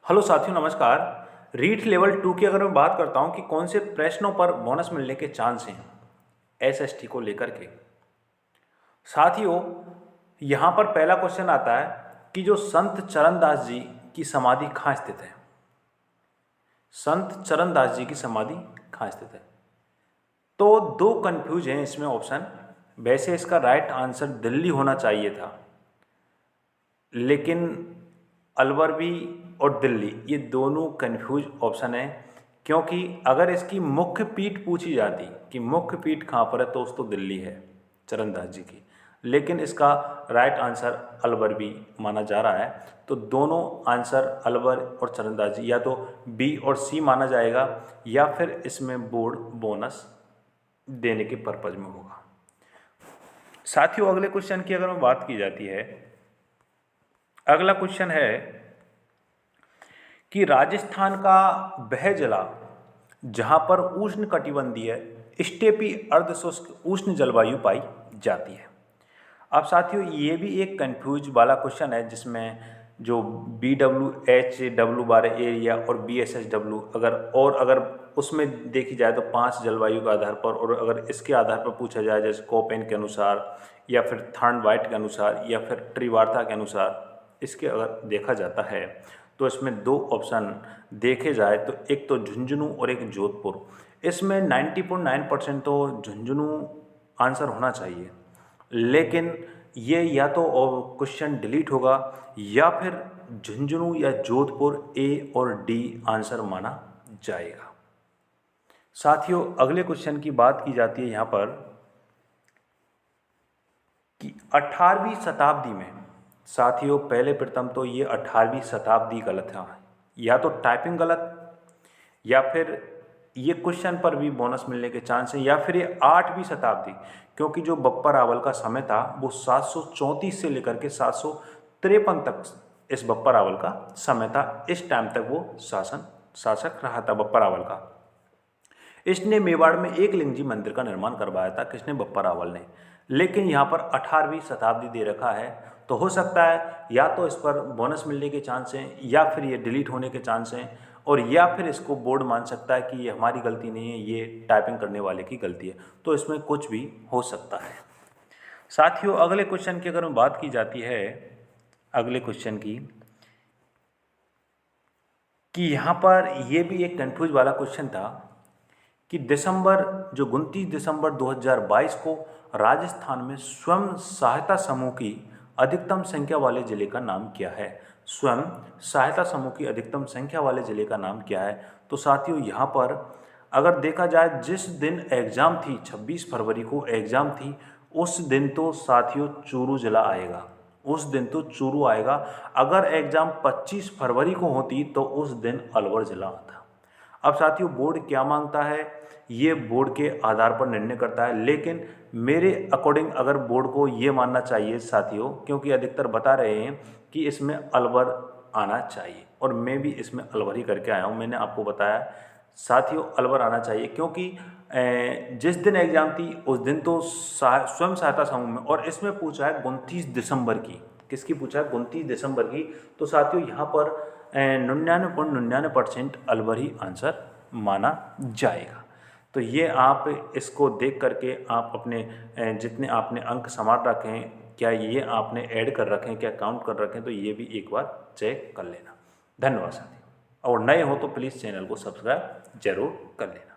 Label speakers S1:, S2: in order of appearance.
S1: Hello साथियों, नमस्कार। REET level 2 की अगर मैं बात करता हूं कि कौन से प्रश्नों पर बोनस मिलने के चांस हैं एसएसटी को लेकर के। साथियों, यहां पर पहला क्वेश्चन आता है कि जो संत चरणदास जी की समाधि कहाँ स्थित है। संत चरणदास जी की समाधि कहाँ स्थित है? तो दो कंफ्यूज हैं इसमें ऑप्शन। वैसे इसका राइट आंसर दिल्ली होना चाहिए था, लेकिन अलवर भी और दिल्ली ये दोनों कंफ्यूज ऑप्शन है, क्योंकि अगर इसकी मुख्य पीठ पूछी जाती कि मुख्य पीठ कहाँ पर है तो उस तो दिल्ली है चरणदास जी की, लेकिन इसका राइट आंसर अलवर भी माना जा रहा है। तो दोनों आंसर अलवर और चरणदास जी या तो बी और सी माना जाएगा, या फिर इसमें बोर्ड बोनस देने के पर्पज में होगा। साथियों, अगले क्वेश्चन की अगर मैं बात की जाती है, अगला क्वेश्चन है कि राजस्थान का वह जिला जहां पर उष्ण कटिबंधीय स्टेपी अर्धशुष्क उष्ण जलवायु पाई जाती है। अब साथियों, ये भी एक कंफ्यूज वाला क्वेश्चन है, जिसमें जो BWH एरिया और BSHW अगर उसमें देखी जाए तो 5 जलवायु के आधार पर, और अगर इसके आधार पर पूछा जाए जैसे कोपेन के अनुसार या फिर थर्न वाइट के अनुसार या फिर ट्रिवार्था के अनुसार, इसके अगर देखा जाता है तो इसमें दो ऑप्शन देखे जाए तो एक तो झुंझुनू और एक जोधपुर। इसमें 90.9% तो झुंझुनू आंसर होना चाहिए, लेकिन ये या तो क्वेश्चन डिलीट होगा या फिर झुंझुनू या जोधपुर ए और डी आंसर माना जाएगा। साथियों, अगले क्वेश्चन की बात की जाती है यहाँ पर कि 18वीं शताब्दी में, साथियों पहले प्रथम तो ये 18वीं शताब्दी गलत है, या तो टाइपिंग गलत, या फिर ये क्वेश्चन पर भी बोनस मिलने के चांस है, या फिर ये 8वीं शताब्दी, क्योंकि जो बप्पा रावल का समय था वो 734 से लेकर के 753 तक इस बप्पा रावल का समय था। इस टाइम तक वो शासक रहा था बप्पा रावल का। इसने मेवाड़ में एक लिंगजी मंदिर का निर्माण करवाया था, किसने? बप्पा रावल ने। लेकिन यहाँ पर 18वीं शताब्दी दे रखा है, तो हो सकता है या तो इस पर बोनस मिलने के चांस हैं, या फिर ये डिलीट होने के चांस हैं, और या फिर इसको बोर्ड मान सकता है कि ये हमारी गलती नहीं है, ये टाइपिंग करने वाले की गलती है। तो इसमें कुछ भी हो सकता है। साथियों, अगले क्वेश्चन की अगर मैं बात की जाती है, अगले क्वेश्चन की, कि यहाँ पर ये भी एक कंफ्यूज वाला क्वेश्चन था कि 29 दिसंबर 2022 को राजस्थान में स्वयं सहायता समूह की अधिकतम संख्या वाले जिले का नाम क्या है? स्वयं सहायता समूह की अधिकतम संख्या वाले जिले का नाम क्या है? तो साथियों, यहाँ पर अगर देखा जाए जिस दिन एग्ज़ाम थी, 26 फरवरी को एग्ज़ाम थी, उस दिन तो साथियों चूरू जिला आएगा, उस दिन तो चूरू आएगा। अगर एग्ज़ाम 25 फरवरी को होती तो उस दिन अलवर जिला आता। अब साथियों, बोर्ड क्या मांगता है ये बोर्ड के आधार पर निर्णय करता है, लेकिन मेरे अकॉर्डिंग अगर बोर्ड को ये मानना चाहिए साथियों, क्योंकि अधिकतर बता रहे हैं कि इसमें अलवर आना चाहिए, और मैं भी इसमें अलवर ही करके आया हूँ। मैंने आपको बताया साथियों अलवर आना चाहिए, क्योंकि जिस दिन एग्ज़ाम थी उस दिन तो स्वयं सहायता समूह में, और इसमें पूछा है 29 दिसंबर की। किसकी पूछा है? 29 दिसंबर की। तो साथियों यहाँ पर 99.99% अलवर ही आंसर माना जाएगा। तो ये आप इसको देख करके आप अपने जितने आपने अंक संभाल रखे हैं, क्या ये आपने ऐड कर रखे हैं, क्या काउंट कर रखे हैं, तो ये भी एक बार चेक कर लेना। धन्यवाद साथियों, और नए हो तो प्लीज़ चैनल को सब्सक्राइब जरूर कर लेना।